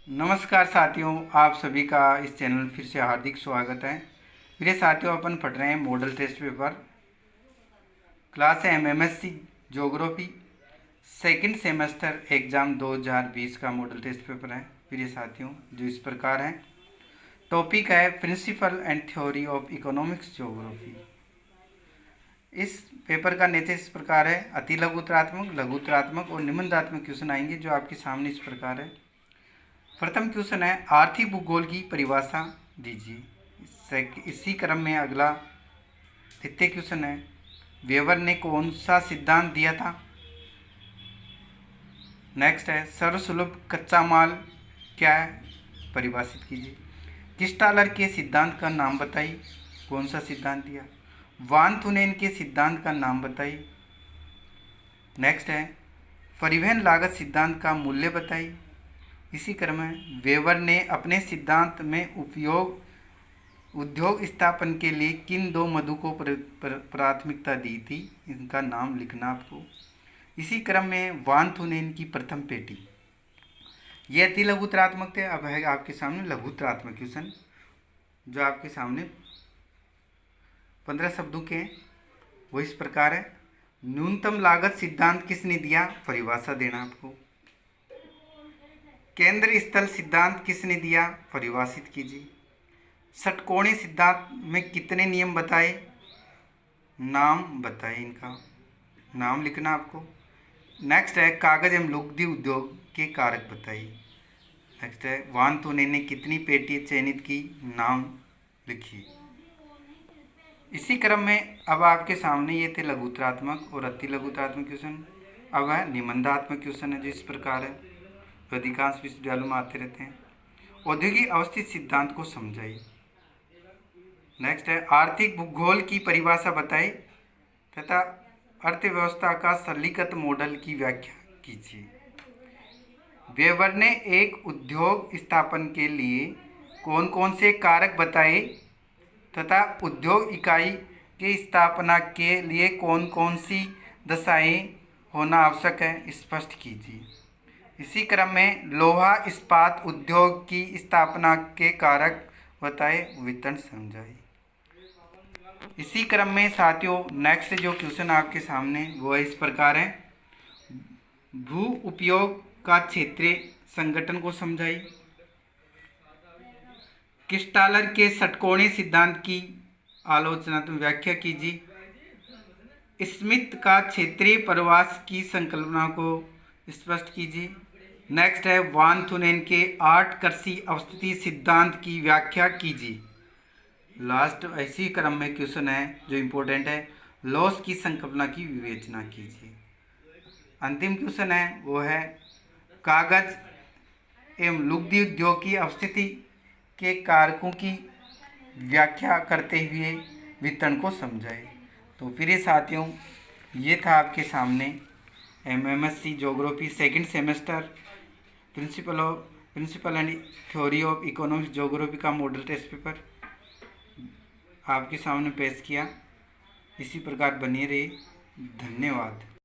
नमस्कार साथियों, आप सभी का इस चैनल फिर से हार्दिक स्वागत है। मेरे साथियों, अपन पढ़ रहे हैं मॉडल टेस्ट पेपर। क्लास है MMSC geography second semester exam 2020 का मॉडल टेस्ट पेपर है। मेरे साथियों, जो इस प्रकार है, टॉपिक है principal and theory of economics geography. इस पेपर का नेचर इस प्रकार है। अति लघुतरात्मक, लघुतरात्मक और निबंधात्मक क्वेश्चन आएंगे, जो आपके सामने इस प्रकार है। प्रथम क्वेश्चन है, आर्थिक भूगोल की परिभाषा दीजिए। इसी क्रम में अगला द्वितीय क्वेश्चन है, वेबर ने कौन सा सिद्धांत दिया था। नेक्स्ट है, सर्वसुलभ कच्चा माल क्या है, परिभाषित कीजिए। किस्टालर के सिद्धांत का नाम बताइए, कौन सा सिद्धांत दिया। वान थुनेन के सिद्धांत का नाम बताइए। नेक्स्ट है, परिवहन लागत सिद्धांत का मूल्य बताइए। इसी क्रम में वेबर ने अपने सिद्धांत में उद्योग स्थापन के लिए किन दो मदों को प्राथमिकता दी थी, इनका नाम लिखना आपको। इसी क्रम में वान थुनेन की प्रथम पेटी। ये अति लघुतरात्मक थे। अब है आपके सामने लघुतरात्मक क्वेश्चन, जो आपके सामने 15 शब्दों के हैं। वो इस प्रकार है, न्यूनतम लागत सिद्धांत किसने दिया, परिभाषा देना आपको। केंद्र स्थल सिद्धांत किसने दिया, परिभाषित कीजिए। षटकोणीय सिद्धांत में कितने नियम बताए, नाम बताए, इनका नाम लिखना आपको। नेक्स्ट है, कागज एवं लुगदी उद्योग के कारक बताइए। नेक्स्ट है, वान थुनेन ने कितनी पेटी चयनित की, नाम लिखिए। इसी क्रम में अब आपके सामने ये थे लघुतरात्मक और अति लघुतरात्मक क्वेश्चन। अब है निबंधात्मक क्वेश्चन है, जो इस प्रकार है, जो अधिकांश विश्वविद्यालयों में आते रहते हैं। औद्योगिक अवस्थित सिद्धांत को समझाइए। नेक्स्ट है, आर्थिक भूगोल की परिभाषा बताइए तथा अर्थव्यवस्था का सरलीकृत मॉडल की व्याख्या कीजिए। वेबर ने एक उद्योग स्थापन के लिए कौन कौन से कारक बताए तथा उद्योग इकाई की स्थापना के लिए कौन कौन सी दशाएं होना आवश्यक है, स्पष्ट कीजिए। इसी क्रम में लोहा इस्पात उद्योग की स्थापना के कारक बताए, वितरण समझाइए। इसी क्रम में साथियों, नेक्स्ट जो क्वेश्चन आपके सामने वो इस प्रकार है, भू उपयोग का क्षेत्रीय संगठन को समझाइए। किस्टालर के षटकोणीय सिद्धांत की आलोचनात्मक व्याख्या कीजिए। स्मिथ का क्षेत्रीय प्रवास की संकल्पना को स्पष्ट कीजिए। नेक्स्ट है, वान थुनेन के 8 कृषि अवस्थिति सिद्धांत की व्याख्या कीजिए। लास्ट इसी क्रम में क्वेश्चन है जो इम्पोर्टेंट है, लॉस की संकल्पना की विवेचना कीजिए। अंतिम क्वेश्चन है वो है, कागज एवं लुगदी उद्योग की अवस्थिति के कारकों की व्याख्या करते हुए वितरण को समझाए। तो फिर साथियों, ये था आपके सामने MMSC geography second semester principal and theory of economics geography का मॉडल टेस्ट पेपर आपके सामने पेश किया। इसी प्रकार बने रहे। धन्यवाद।